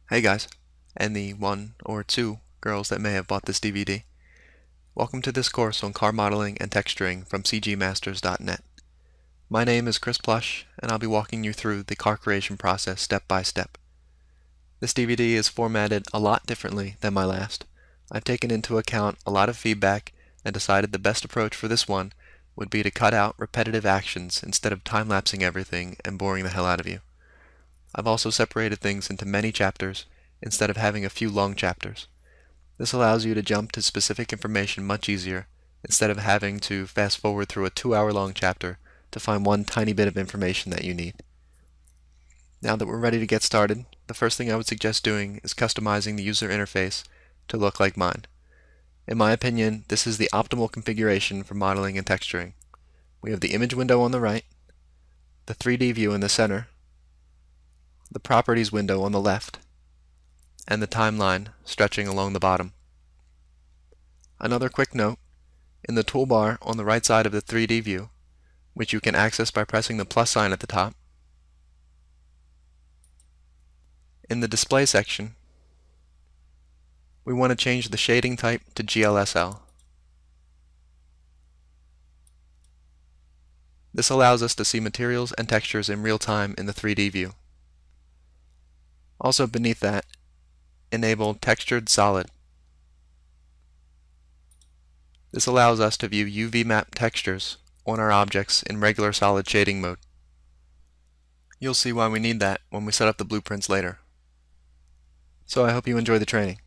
Hey guys, and the one or two girls that may have bought this DVD. Welcome to this course on car modeling and texturing from cgmasters.net. My name is Chris Plush, and I'll be walking you through the car creation process step by step. This DVD is formatted a lot differently than my last. I've taken into account a lot of feedback and decided the best approach for this one would be to cut out repetitive actions instead of time-lapsing everything and boring the hell out of you. I've also separated things into many chapters instead of having a few long chapters. This allows you to jump to specific information much easier instead of having to fast forward through a 2-hour long chapter to find one tiny bit of information that you need. Now that we're ready to get started, the first thing I would suggest doing is customizing the user interface to look like mine. In my opinion, this is the optimal configuration for modeling and texturing. We have the image window on the right, the 3D view in the center, the properties window on the left, and the timeline stretching along the bottom. Another quick note, in the toolbar on the right side of the 3D view, which you can access by pressing the plus sign at the top, in the display section, we want to change the shading type to GLSL. This allows us to see materials and textures in real time in the 3D view. Also beneath that, enable Textured Solid. This allows us to view UV map textures on our objects in regular solid shading mode. You'll see why we need that when we set up the blueprints later. So I hope you enjoy the training.